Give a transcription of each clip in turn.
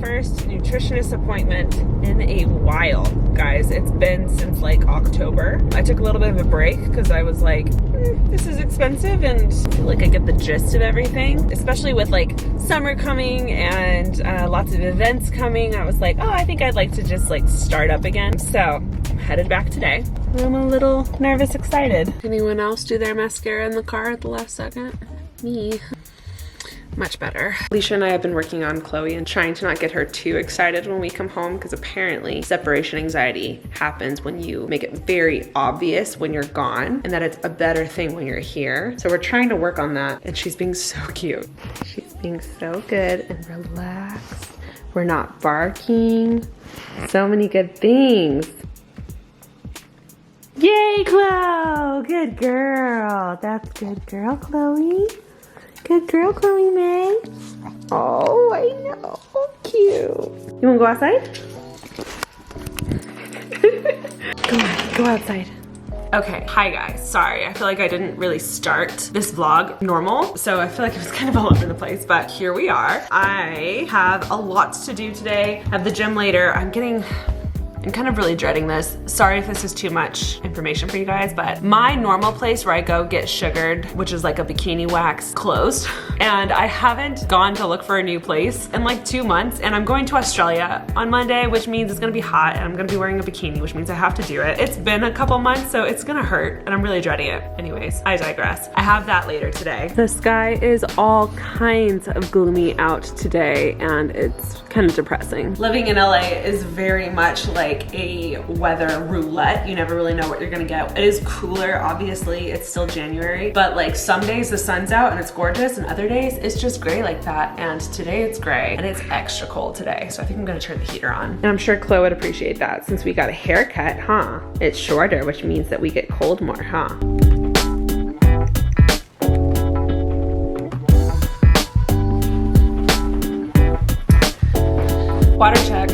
first nutritionist appointment in a while, guys. It's been since like October. I took a little bit of a break because I was like, this is expensive, and I feel like I get the gist of everything, especially with like summer coming and lots of events coming. I was like, oh, I think I'd like to just like start up again. So I'm headed back today. I'm a little nervous, excited. Anyone else do their mascara in the car at the last second? Me. Much better. Alicia and I have been working on Chloe and trying to not get her too excited when we come home, because apparently separation anxiety happens when you make it very obvious when you're gone, and that it's a better thing when you're here. So we're trying to work on that, and she's being so cute. She's being so good and relaxed. We're not barking. So many good things. Yay, Chloe! Good girl. That's good girl, Chloe. Good girl, Chloe May. Oh, I know. Cute. You wanna go outside? Go outside. Okay, hi guys. Sorry, I feel like I didn't really start this vlog normal, so I feel like it was kind of all over the place, but here we are. I have a lot to do today. I have the gym later. I'm kind of really dreading this. Sorry if this is too much information for you guys, but my normal place where I go get sugared, which is like a bikini wax, closed. And I haven't gone to look for a new place in like 2 months, and I'm going to Australia on Monday, which means it's gonna be hot, and I'm gonna be wearing a bikini, which means I have to do it. It's been a couple months, so it's gonna hurt, and I'm really dreading it. Anyways, I digress. I have that later today. The sky is all kinds of gloomy out today, and it's kind of depressing. Living in LA is very much like a weather roulette. You never really know what you're gonna get. It is cooler, obviously, it's still January, but like some days the sun's out and it's gorgeous, and other days it's just gray like that, and today it's gray and it's extra cold today, so I think I'm gonna turn the heater on. And I'm sure Chloe would appreciate that since we got a haircut, huh? It's shorter, which means that we get cold more, huh? Water check.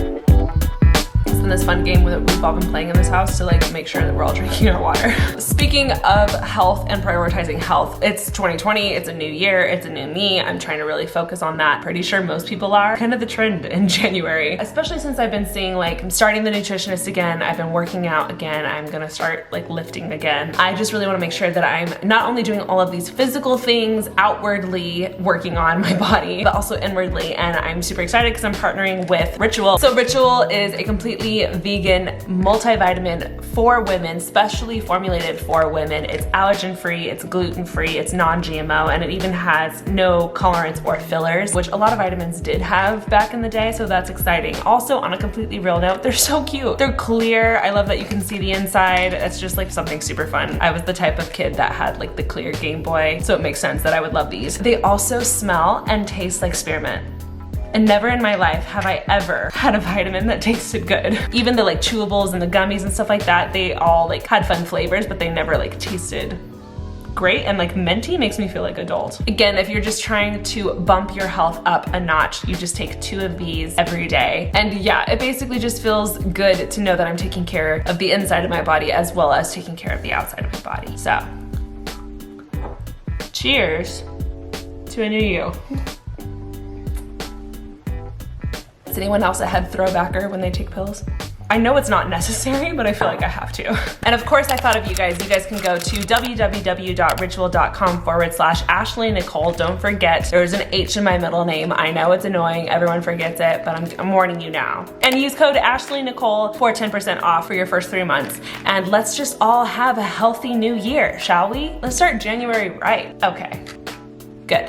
This fun game that we've all been playing in this house to like make sure that we're all drinking our water. Speaking of health and prioritizing health, it's 2020, it's a new year, it's a new me. I'm trying to really focus on that. Pretty sure most people are. Kind of the trend in January, especially since I've been seeing like I'm starting the nutritionist again, I've been working out again, I'm gonna start like lifting again. I just really wanna make sure that I'm not only doing all of these physical things, outwardly working on my body, but also inwardly, and I'm super excited because I'm partnering with Nichole. So Nichole is a completely vegan multivitamin for women, specially formulated for women. It's allergen free, it's gluten free, it's non-GMO, and it even has no colorants or fillers, which a lot of vitamins did have back in the day, so that's exciting. Also, on a completely real note, they're so cute. They're clear. I love that you can see the inside. It's just like something super fun. I was the type of kid that had like the clear Game Boy, so it makes sense that I would love these. They also smell and taste like spearmint. And never in my life have I ever had a vitamin that tasted good. Even the like chewables and the gummies and stuff like that, they all like had fun flavors, but they never like tasted great, and like minty makes me feel like adult. Again, if you're just trying to bump your health up a notch, you just take 2 of these every day. And yeah, it basically just feels good to know that I'm taking care of the inside of my body as well as taking care of the outside of my body. So, cheers to a new you. Is anyone else a head throwbacker when they take pills? I know it's not necessary, but I feel like I have to. And of course I thought of you guys. You guys can go to www.nichole.com/AshleyNichole. Don't forget, there's an H in my middle name. I know it's annoying, everyone forgets it, but I'm warning you now. And use code AshleyNichole for 10% off for your first 3 months. And let's just all have a healthy new year, shall we? Let's start January right. Okay, good.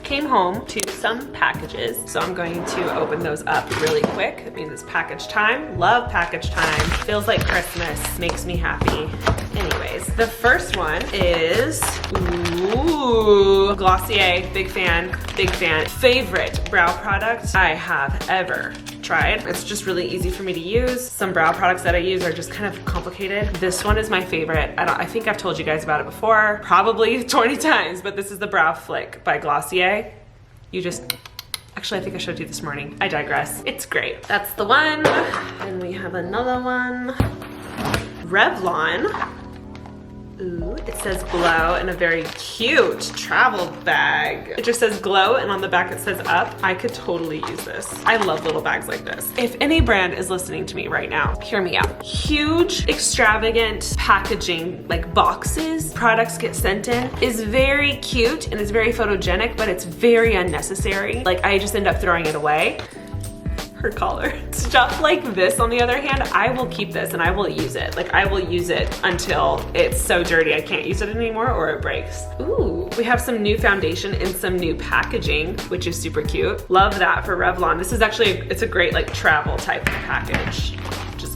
Came home to some packages, so I'm going to open those up really quick. It means it's package time. Love package time. Feels like Christmas. Makes me happy. Anyways, the first one is, ooh, Glossier. Big fan, big fan. Favorite brow product I have ever tried. It's just really easy for me to use. Some brow products that I use are just kind of complicated. This one is my favorite. I think I've told you guys about it before, probably 20 times, but this is the Brow Flick by Glossier. You just, actually I think I showed you this morning. I digress. It's great. That's the one. And we have another one. Revlon. Ooh, it says glow in a very cute travel bag. It just says glow and on the back it says up. I could totally use this. I love little bags like this. If any brand is listening to me right now, hear me out. Huge, extravagant packaging, like boxes, products get sent in, is very cute and it's very photogenic, but it's very unnecessary. Like I just end up throwing it away. Her collar. Stuff like this, on the other hand, I will keep this and I will use it. Like I will use it until it's so dirty I can't use it anymore or it breaks. Ooh, we have some new foundation and some new packaging, which is super cute. Love that for Revlon. This is actually, it's a great like travel type of package.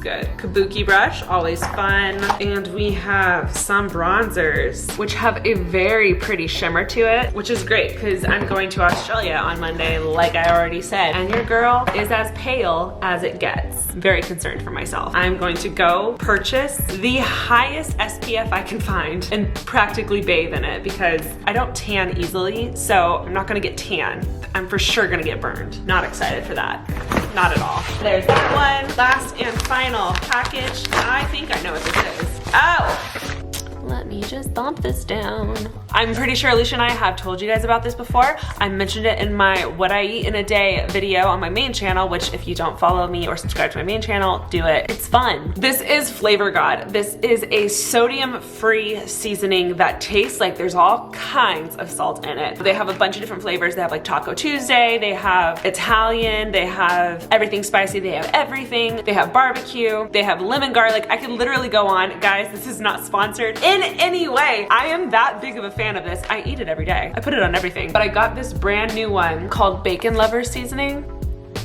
Good. Kabuki brush, always fun. And we have some bronzers, which have a very pretty shimmer to it, which is great because I'm going to Australia on Monday, like I already said. And your girl is as pale as it gets. Very concerned for myself. I'm going to go purchase the highest SPF I can find and practically bathe in it because I don't tan easily, so I'm not gonna get tan. I'm for sure gonna get burned. Not excited for that. Not at all. There's that one. Last and final package. I think I know what this is. Oh! Let me just bump this down. I'm pretty sure Alicia and I have told you guys about this before. I mentioned it in my What I Eat in a Day video on my main channel, which if you don't follow me or subscribe to my main channel, do it. It's fun. This is Flavor God. This is a sodium-free seasoning that tastes like there's all kinds of salt in it. They have a bunch of different flavors. They have like Taco Tuesday, they have Italian, they have everything spicy, they have everything. They have barbecue, they have lemon garlic. I could literally go on. Guys, this is not sponsored in any way. I am that big of a fan of this. I eat it every day. I put it on everything. But I got this brand new one called Bacon Lover Seasoning.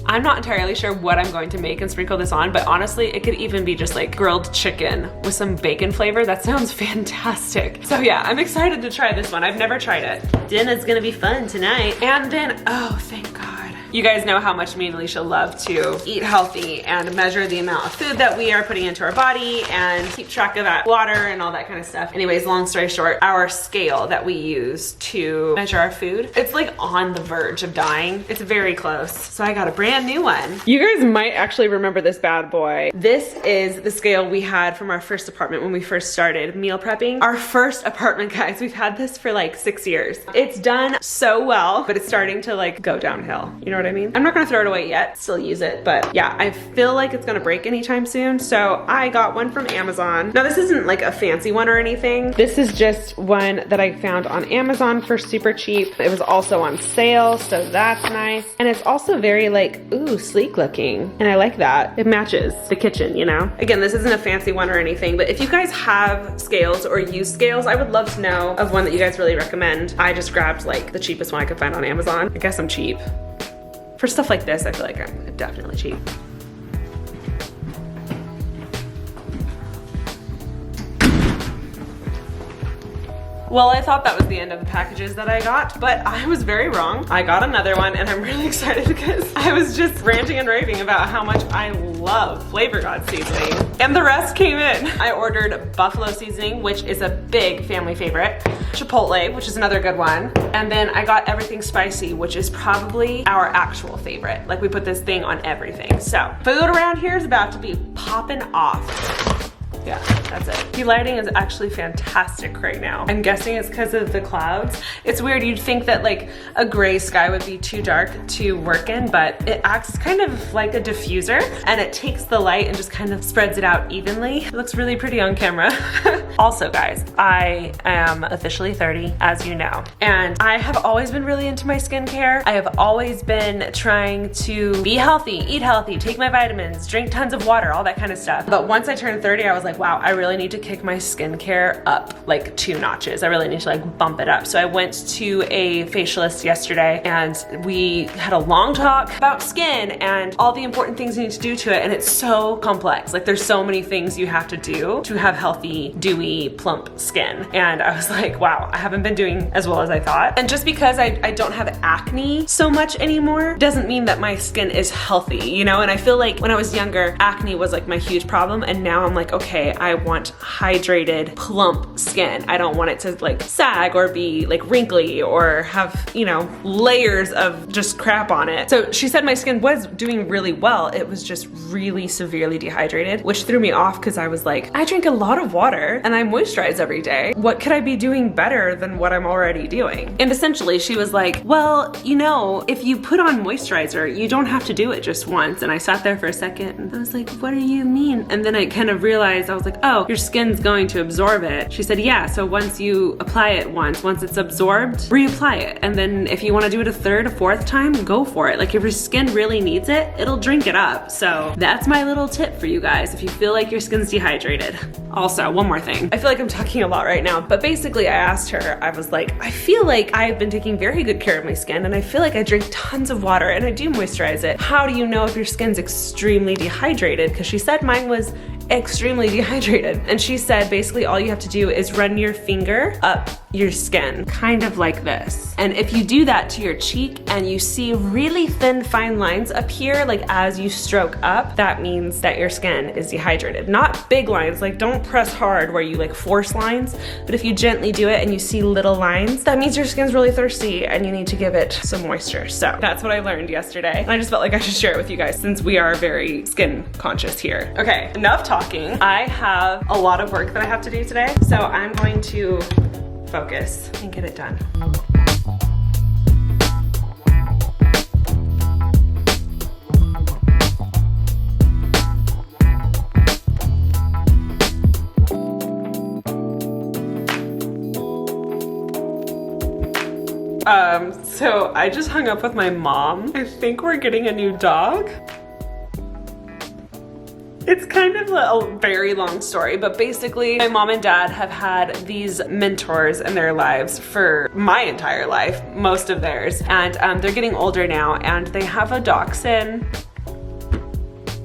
I'm not entirely sure what I'm going to make and sprinkle this on, but honestly, it could even be just like grilled chicken with some bacon flavor. That sounds fantastic. So yeah, I'm excited to try this one. I've never tried it. Dinner's gonna be fun tonight. And then, oh, thank God. You guys know how much me and Alicia love to eat healthy and measure the amount of food that we are putting into our body and keep track of that water and all that kind of stuff. Anyways, long story short, our scale that we use to measure our food, it's like on the verge of dying. It's very close. So I got a brand new one. You guys might actually remember this bad boy. This is the scale we had from our first apartment when we first started meal prepping. Our first apartment, guys, we've had this for like 6 years. It's done so well, but it's starting to like go downhill. You know what I mean? I'm not gonna throw it away yet, still use it, but yeah, I feel like it's gonna break anytime soon, so I got one from Amazon. Now this isn't like a fancy one or anything. This is just one that I found on Amazon for super cheap. It was also on sale, so that's nice. And it's also very like, ooh, sleek looking. And I like that. It matches the kitchen, you know? Again, this isn't a fancy one or anything, but if you guys have scales or use scales, I would love to know of one that you guys really recommend. I just grabbed like the cheapest one I could find on Amazon. I guess I'm cheap. For stuff like this, I feel like I'm definitely cheap. Well, I thought that was the end of the packages that I got, but I was very wrong. I got another one and I'm really excited because I was just ranting and raving about how much I love Flavor God seasoning. And the rest came in. I ordered buffalo seasoning, which is a big family favorite. Chipotle, which is another good one. And then I got everything spicy, which is probably our actual favorite. Like we put this thing on everything. So food around here is about to be popping off. Yeah, that's it. The lighting is actually fantastic right now. I'm guessing it's because of the clouds. It's weird, you'd think that like a gray sky would be too dark to work in, but it acts kind of like a diffuser and it takes the light and just kind of spreads it out evenly. It looks really pretty on camera. Also guys, I am officially 30, as you know, and I have always been really into my skincare. I have always been trying to be healthy, eat healthy, take my vitamins, drink tons of water, all that kind of stuff. But once I turned 30, I was like, wow, I really need to kick my skincare up like 2 notches. I really need to like bump it up. So I went to a facialist yesterday and we had a long talk about skin and all the important things you need to do to it. And it's so complex. Like there's so many things you have to do to have healthy, dewy, plump skin. And I was like, wow, I haven't been doing as well as I thought. And just because I don't have acne so much anymore doesn't mean that my skin is healthy, you know? And I feel like when I was younger, acne was like my huge problem. And now I'm like, okay, day, I want hydrated, plump skin. I don't want it to like sag or be like wrinkly or have, you know, layers of just crap on it. So she said my skin was doing really well. It was just really severely dehydrated, which threw me off because I was like, I drink a lot of water and I moisturize every day. What could I be doing better than what I'm already doing? And essentially she was like, well, you know, if you put on moisturizer, you don't have to do it just once. And I sat there for a second and I was like, what do you mean? And then I kind of realized, I was like, oh, your skin's going to absorb it. She said, yeah, so once you apply it once it's absorbed, reapply it. And then if you want to do it a third, a fourth time, go for it. Like if your skin really needs it, it'll drink it up. So that's my little tip for you guys if you feel like your skin's dehydrated. Also, one more thing. I feel like I'm talking a lot right now, but basically I asked her, I was like, I feel like I've been taking very good care of my skin and I feel like I drink tons of water and I do moisturize it. How do you know if your skin's extremely dehydrated? Because she said mine was extremely dehydrated. And she said basically all you have to do is run your finger up your skin, kind of like this. And if you do that to your cheek and you see really thin, fine lines up here, like as you stroke up, that means that your skin is dehydrated. Not big lines, like don't press hard where you like force lines, but if you gently do it and you see little lines, that means your skin's really thirsty and you need to give it some moisture. So that's what I learned yesterday. And I just felt like I should share it with you guys since we are very skin conscious here. Okay, enough talking. I have a lot of work that I have to do today, so I'm going to focus and get it done. So I just hung up with my mom. I think we're getting a new dog. It's kind of a very long story, but basically my mom and dad have had these mentors in their lives for my entire life, most of theirs, and they're getting older now and they have a dachshund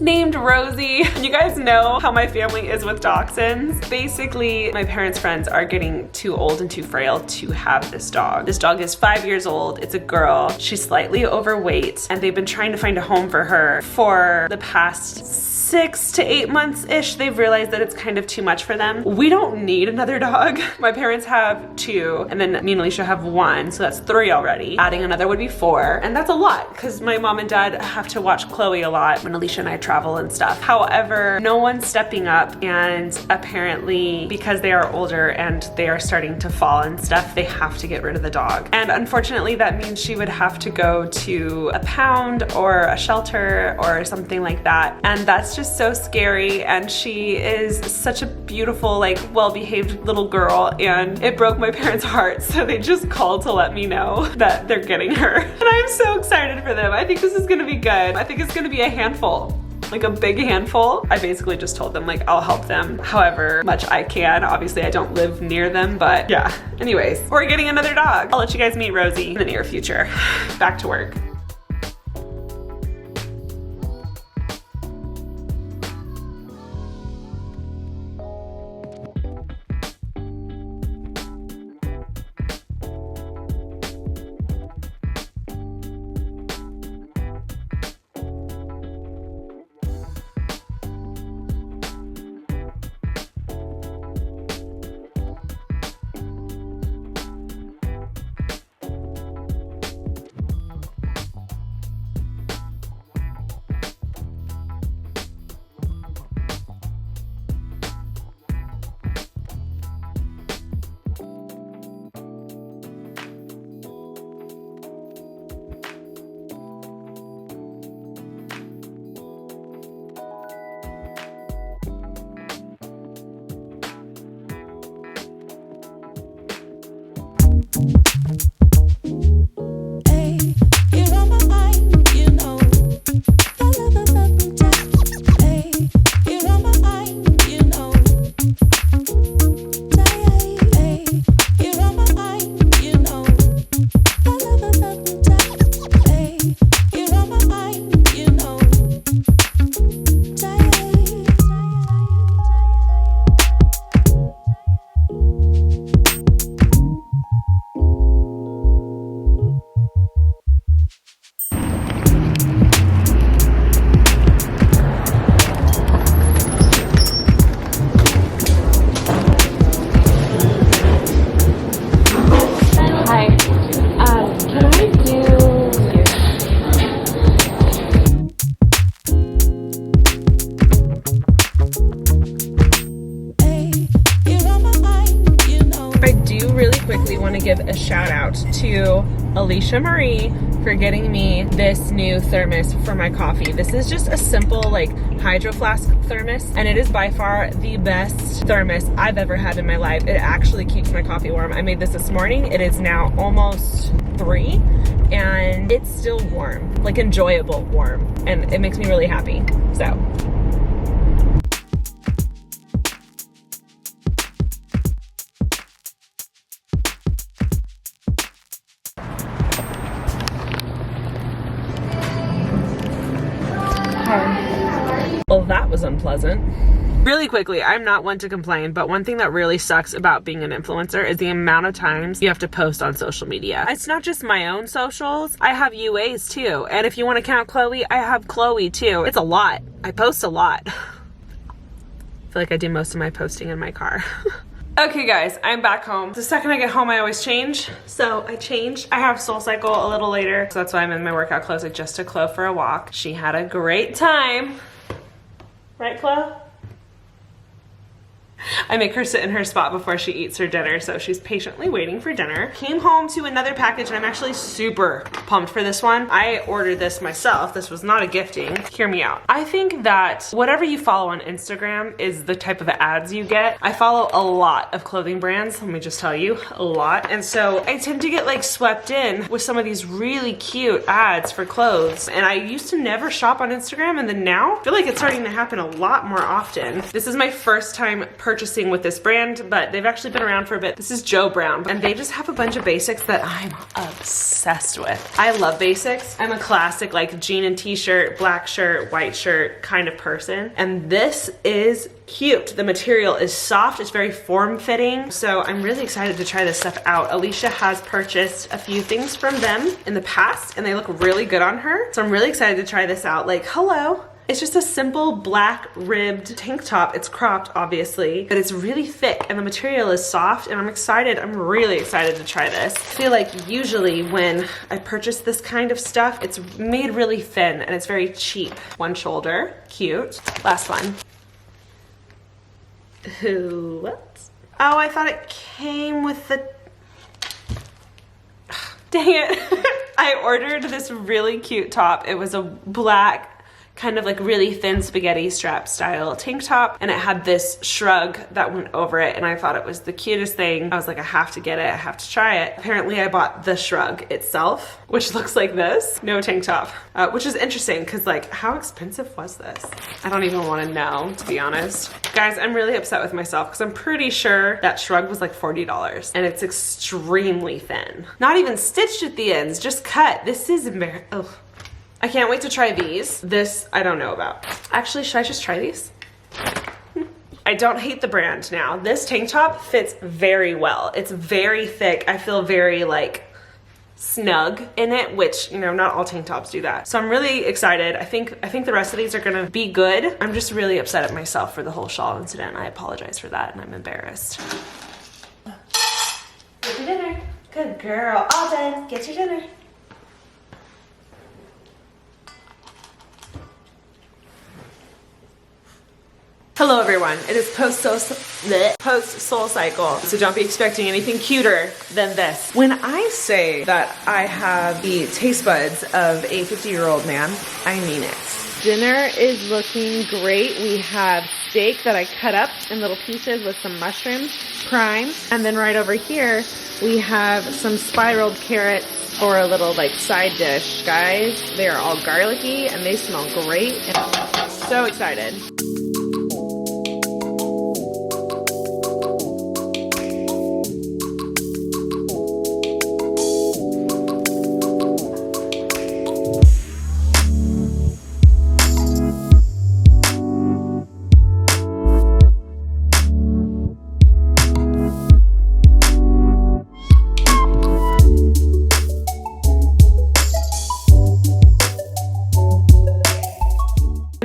named Rosie. You guys know how my family is with dachshunds. Basically, my parents' friends are getting too old and too frail to have this dog. This dog is 5 years old. It's a girl. She's slightly overweight, and they've been trying to find a home for her for the past 6 to 8 months-ish. They've realized that it's kind of too much for them. We don't need another dog. My parents have 2, and then me and Alicia have 1, so that's 3 already. Adding another would be 4, and that's a lot because my mom and dad have to watch Chloe a lot when Alicia and I travel and stuff. However, no one's stepping up, and apparently because they are older and they are starting to fall and stuff, they have to get rid of the dog. And unfortunately, that means she would have to go to a pound or a shelter or something like that, and that's just so scary. And she is such a beautiful, like, well-behaved little girl, and it broke my parents' heart, so they just called to let me know that they're getting her. And I'm so excited for them. I think this is gonna be good. I think it's gonna be a handful. Like a big handful. I basically just told them like I'll help them however much I can. Obviously I don't live near them, but yeah. Anyways, we're getting another dog. I'll let you guys meet Rosie in the near future. Back to work. to Alicia Marie for getting me this new thermos for my coffee. This is just a simple like hydro flask thermos, and it is by far the best thermos I've ever had in my life. It actually keeps my coffee warm. I made this morning. It is now almost 3 and it's still warm, like enjoyable warm, and it makes me really happy. So well, that was unpleasant. Really quickly, I'm not one to complain, but one thing that really sucks about being an influencer is the amount of times you have to post on social media. It's not just my own socials. I have UAs too. And if you want to count Chloe, I have Chloe too. It's a lot. I post a lot. I feel like I do most of my posting in my car. Okay guys, I'm back home. The second I get home, I always change. So I changed. I have SoulCycle a little later. So that's why I'm in my workout clothes. I just took Chloe for a walk. She had a great time. Right, Chloe? I make her sit in her spot before she eats her dinner, so she's patiently waiting for dinner. Came home to another package, and I'm actually super pumped for this one. I ordered this myself. This was not a gifting. Hear me out. I think that whatever you follow on Instagram is the type of ads you get. I follow a lot of clothing brands, let me just tell you, a lot. And so I tend to get like swept in with some of these really cute ads for clothes. And I used to never shop on Instagram, and then now I feel like it's starting to happen a lot more often. This is my first time purchasing with this brand, but they've actually been around for a bit. This is Joe Brown, and they just have a bunch of basics that I'm obsessed with. I love basics. I'm a classic like jean and t-shirt, black shirt, white shirt kind of person, and this is cute. The material is soft, it's very form-fitting, so I'm really excited to try this stuff out. Alicia has purchased a few things from them in the past, and they look really good on her, so I'm really excited to try this out. Like, hello. It's just a simple black ribbed tank top. It's cropped, obviously, but it's really thick and the material is soft, and I'm really excited to try this. I feel like usually when I purchase this kind of stuff, it's made really thin and it's very cheap. One shoulder, cute. Last one. What? Oh, I thought it came with the... Dang it. I ordered this really cute top. It was a black, kind of like really thin spaghetti strap style tank top, and it had this shrug that went over it, and I thought it was the cutest thing. I was like, I have to get it, I have to try it. Apparently I bought the shrug itself, which looks like this, no tank top, which is interesting because like, how expensive was this? I don't even want to know, to be honest. Guys, I'm really upset with myself because I'm pretty sure that shrug was like $40, and it's extremely thin. Not even stitched at the ends, just cut. This is embarrassing. Oh. I can't wait to try these. This, I don't know about. Actually, should I just try these? I don't hate the brand now. This tank top fits very well. It's very thick. I feel very like snug in it, which, you know, not all tank tops do that. So I'm really excited. I think the rest of these are gonna be good. I'm just really upset at myself for the whole shawl incident. I apologize for that, and I'm embarrassed. Get your dinner. Good girl. All done. Get your dinner. Hello everyone, it is post SoulCycle, so don't be expecting anything cuter than this. When I say that I have the taste buds of a 50-year-old man, I mean it. Dinner is looking great. We have steak that I cut up in little pieces with some mushrooms, prime, and then right over here we have some spiraled carrots for a little like side dish. Guys, they are all garlicky and they smell great, and I'm so excited.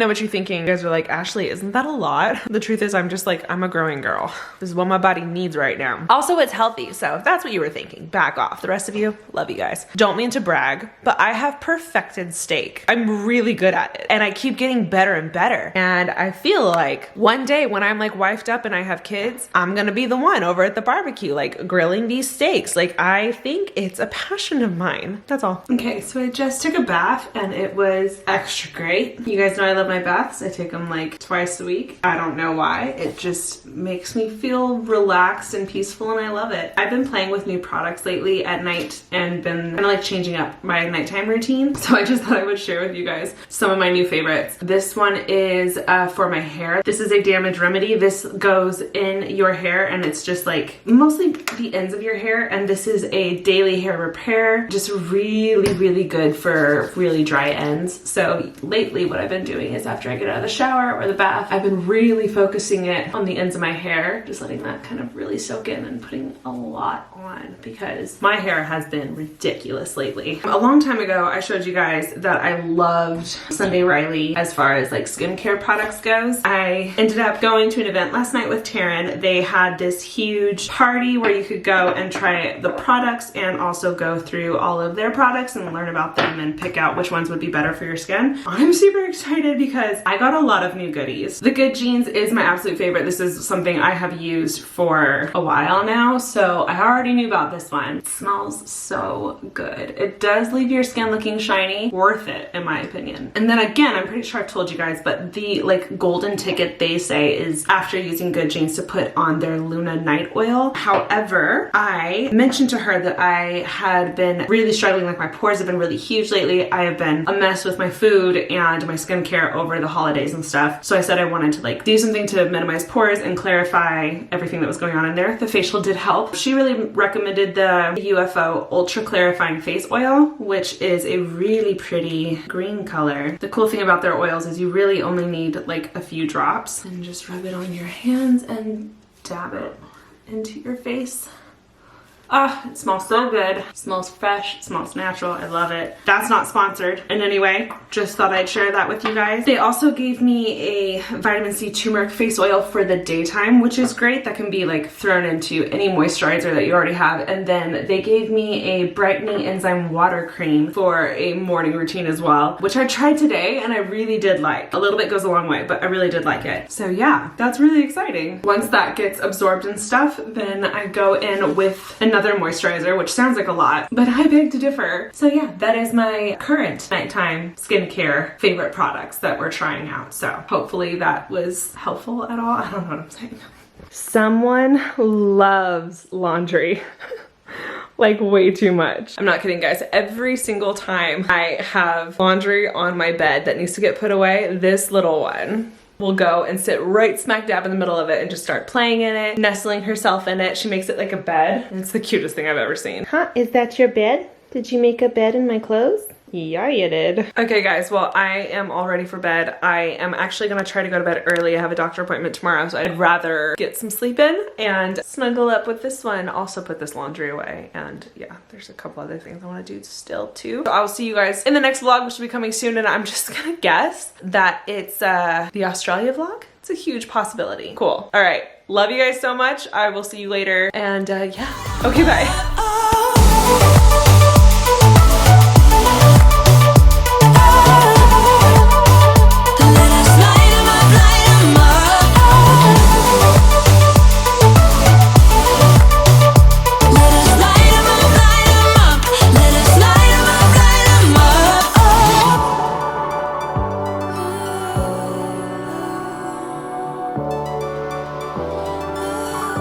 know what you're thinking. You guys are like, Ashley, isn't that a lot? The truth is I'm just like, I'm a growing girl. This is what my body needs right now. Also, it's healthy. So if that's what you were thinking, back off. The rest of you, love you guys. Don't mean to brag, but I have perfected steak. I'm really good at it. And I keep getting better and better. And I feel like one day when I'm like wifed up and I have kids, I'm gonna be the one over at the barbecue, like grilling these steaks. Like I think it's a passion of mine. That's all. Okay, so I just took a bath and it was extra great. You guys know I love my baths. I take them like twice a week. I don't know why. It just makes me feel relaxed and peaceful and I love it. I've been playing with new products lately at night and been kind of like changing up my nighttime routine. So I just thought I would share with you guys some of my new favorites. This one is for my hair. This is a damage remedy. This goes in your hair and it's just like mostly the ends of your hair. And this is a daily hair repair. Just really, really good for really dry ends. So lately what I've been doing is after I get out of the shower or the bath, I've been really focusing it on the ends of my hair, just letting that kind of really soak in and putting a lot on because my hair has been ridiculous lately. A long time ago, I showed you guys that I loved Sunday Riley as far as like skincare products goes. I ended up going to an event last night with Taryn. They had this huge party where you could go and try the products and also go through all of their products and learn about them and pick out which ones would be better for your skin. I'm super excited because I got a lot of new goodies. The Good Genes is my absolute favorite. This is something I have used for a while now, so I already knew about this one. It smells so good. It does leave your skin looking shiny. Worth it, in my opinion. And then again, I'm pretty sure I've told you guys, but the like golden ticket they say is after using Good Genes to put on their Luna Night Oil. However, I mentioned to her that I had been really struggling, like my pores have been really huge lately. I have been a mess with my food and my skincare over the holidays and stuff. So I said I wanted to like do something to minimize pores and clarify everything that was going on in there. The facial did help. She really recommended the UFO Ultra Clarifying Face Oil, which is a really pretty green color. The cool thing about their oils is you really only need like a few drops and just rub it on your hands and dab it into your face. Ah, it smells so good. It smells fresh, it smells natural. I love it. That's not sponsored in any way. Just thought I'd share that with you guys. They also gave me a vitamin C turmeric face oil for the daytime, which is great. That can be like thrown into any moisturizer that you already have. And then they gave me a brightening enzyme water cream for a morning routine as well, which I tried today and I really did like. A little bit goes a long way, but I really did like it. So yeah, that's really exciting. Once that gets absorbed and stuff, then I go in with another moisturizer, which sounds like a lot, but I beg to differ. So yeah, that is my current nighttime skincare favorite products that we're trying out. So hopefully that was helpful at all. I don't know what I'm saying. Someone loves laundry. Like way too much. I'm not kidding, guys. Every single time I have laundry on my bed that needs to get put away, this little one will go and sit right smack dab in the middle of it and just start playing in it, nestling herself in it. She makes it like a bed. And it's the cutest thing I've ever seen. Huh? Is that your bed? Did you make a bed in my clothes? Yeah, you did. Okay, guys, well, I am all ready for bed. I am actually gonna try to go to bed early. I have a doctor appointment tomorrow, so I'd rather get some sleep in and snuggle up with this one. Also put this laundry away. And yeah, there's a couple other things I wanna do still too. So I'll see you guys in the next vlog, which will be coming soon. And I'm just gonna guess that it's the Australia vlog. It's a huge possibility. Cool. All right, love you guys so much. I will see you later. And yeah, okay, bye.